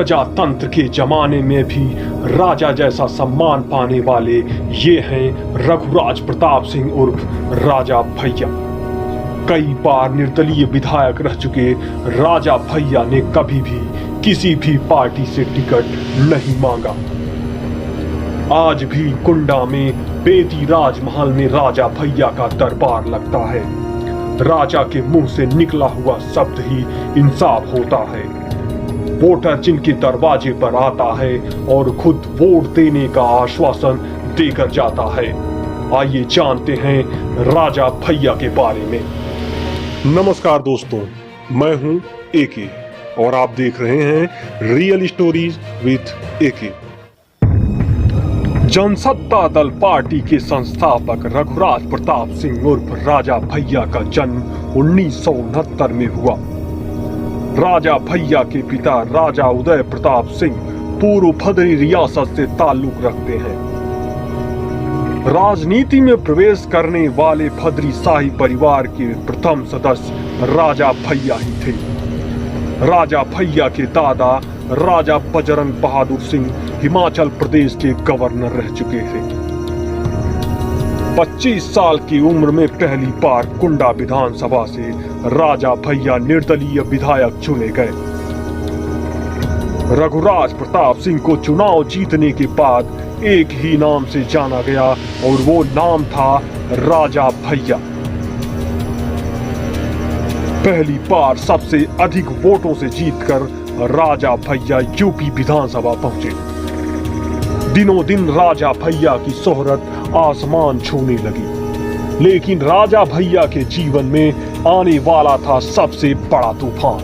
प्रजातंत्र के जमाने में भी राजा जैसा सम्मान पाने वाले ये हैं रघुराज प्रताप सिंह उर्फ राजा भैया। कई बार निर्दलीय विधायक रह चुके राजा भैया ने कभी भी किसी भी पार्टी से टिकट नहीं मांगा। आज भी कुंडा में बेदी राजमहल में राजा भैया का दरबार लगता है। राजा के मुंह से निकला हुआ शब्द ही इंसाफ होता है। वोटर जिनके दरवाजे पर आता है और खुद वोट देने का आश्वासन देकर जाता है। आइए जानते हैं राजा भैया के बारे में। नमस्कार दोस्तों, मैं हूं एके और आप देख रहे हैं रियल स्टोरीज विद एके। जनसत्ता दल पार्टी के संस्थापक रघुराज प्रताप सिंह उर्फ राजा भैया का जन्म 1969 में हुआ। राजा भैया के पिता राजा उदय प्रताप सिंह पूर्व भद्री रियासत से ताल्लुक रखते हैं। राजनीति में प्रवेश करने वाले भद्री शाही परिवार के प्रथम सदस्य राजा भैया ही थे। राजा भैया के दादा राजा बजरंग बहादुर सिंह हिमाचल प्रदेश के गवर्नर रह चुके थे। 25 साल की उम्र में पहली बार कुंडा विधानसभा से राजा भैया निर्दलीय विधायक चुने गए। रघुराज प्रताप सिंह को चुनाव जीतने के बाद एक ही नाम से जाना गया और वो नाम था राजा भैया। पहली बार सबसे अधिक वोटों से जीतकर राजा भैया यूपी विधानसभा पहुंचे। दिनों दिन राजा भैया की शोहरत आसमान छूने लगी, लेकिन राजा भैया के जीवन में आने वाला था सबसे बड़ा तूफान।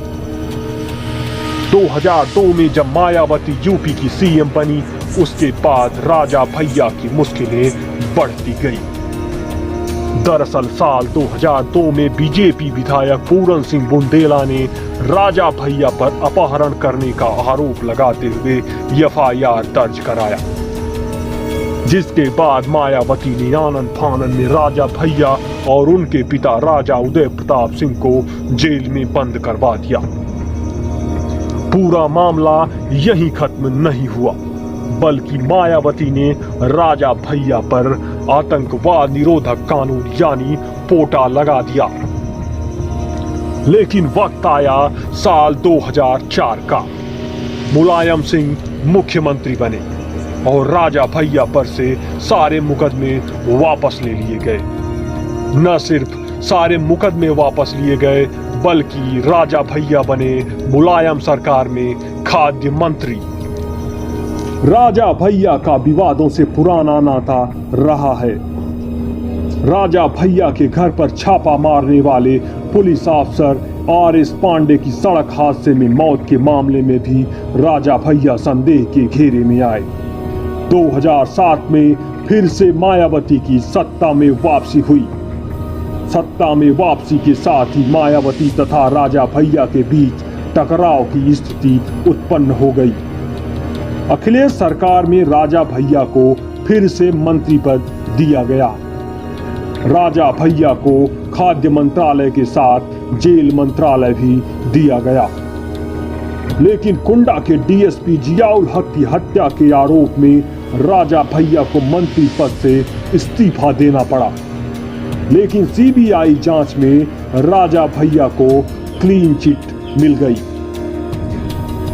2002 में जब मायावती यूपी की सीएम बनी, उसके बाद राजा भैया की मुश्किलें बढ़ती गई। दरअसल साल 2002 में बीजेपी विधायक पूरन सिंह बुंदेला ने राजा भैया पर अपहरण करने का आरोप लगाते हुए एफआईआर दर्ज कराया, जिसके बाद मायावती ने आनन फानन में राजा भैया और उनके पिता राजा उदय प्रताप सिंह को जेल में बंद करवा दिया। पूरा मामला यहीं खत्म नहीं हुआ, बल्कि मायावती ने राजा भैया पर आतंकवाद निरोधक कानून यानी पोटा लगा दिया। लेकिन वक्त आया साल 2004 का। मुलायम सिंह मुख्यमंत्री बने और राजा भैया पर से सारे मुकदमे वापस ले लिए गए। न सिर्फ सारे मुकदमे वापस लिए गए, बल्कि राजा भैया बने मुलायम सरकार में खाद्य मंत्री। राजा भैया का विवादों से पुराना नाता रहा है। राजा भैया के घर पर छापा मारने वाले पुलिस अफसर आर.एस. पांडे की सड़क हादसे में मौत के मामले में भी राजा भैया संदेह के घेरे में आए। 2007 में फिर से मायावती की सत्ता में वापसी हुई। सत्ता में वापसी के साथ ही मायावती तथा राजा भैया के बीच टकराव की स्थिति उत्पन्न हो गई। अखिलेश सरकार में राजा भैया को फिर से मंत्री पद दिया गया। राजा भैया को खाद्य मंत्रालय के साथ जेल मंत्रालय भी दिया गया। लेकिन कुंडा के डीएसपी जियाउल हक की हत्या के आरोप में राजा भैया को मंत्री पद से इस्तीफा देना पड़ा। लेकिन सीबीआई जांच में राजा भैया को क्लीन चिट मिल गई।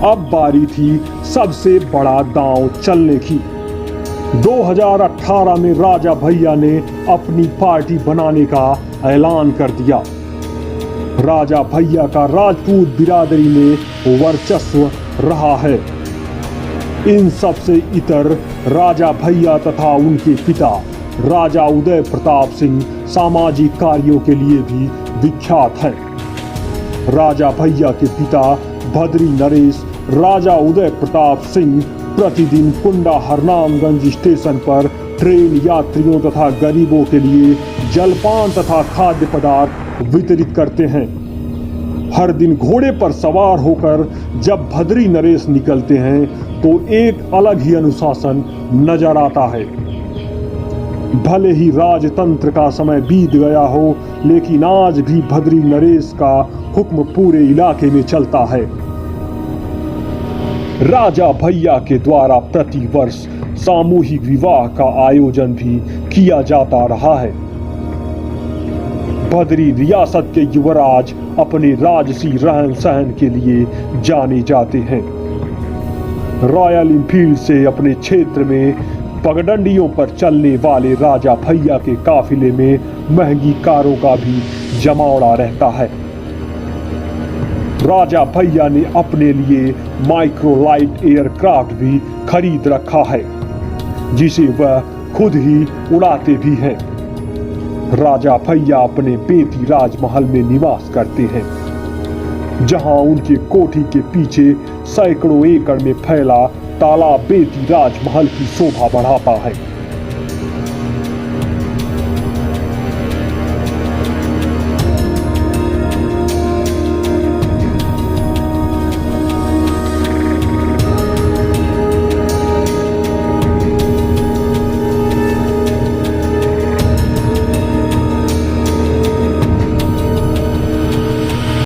अब बारी थी सबसे बड़ा दांव चलने की। 2018 में राजा भैया ने अपनी पार्टी बनाने का ऐलान कर दिया। राजा भैया का राजपूत बिरादरी में वर्चस्व रहा है। इन सब से इतर राजा भैया तथा उनके पिता राजा उदय प्रताप सिंह सामाजिक कार्यों के लिए भी विख्यात हैं। राजा भैया के पिता भद्री नरेश राजा उदय प्रताप सिंह प्रतिदिन कुंडा हरनामगंज स्टेशन पर ट्रेन यात्रियों तथा गरीबों के लिए जलपान तथा खाद्य पदार्थ वितरित करते हैं। हर दिन घोड़े पर सवार होकर जब भद्री नरेश निकलते हैं तो एक अलग ही अनुशासन नजर आता है। भले ही राजतंत्र का समय बीत गया हो, लेकिन आज भी भद्री नरेश का हुक्म पूरे इलाके में चलता है। राजा भैया के द्वारा प्रतिवर्ष सामूहिक विवाह का आयोजन भी किया जाता रहा है। बदरी रियासत के युवराज अपने राजसी रहन सहन के लिए जाने जाते हैं। रॉयल एनफील्ड से अपने क्षेत्र में पगडंडियों पर चलने वाले राजा भैया के काफिले में महंगी कारों का भी जमावड़ा रहता है। राजा भैया ने अपने लिए माइक्रोलाइट एयरक्राफ्ट भी खरीद रखा है, जिसे वह खुद ही उड़ाते भी हैं। राजा भैया अपने बेती राजमहल में निवास करते हैं, जहां उनके कोठी के पीछे सैकड़ों एकड़ में फैला तालाब बेती राजमहल की शोभा बढ़ाता है।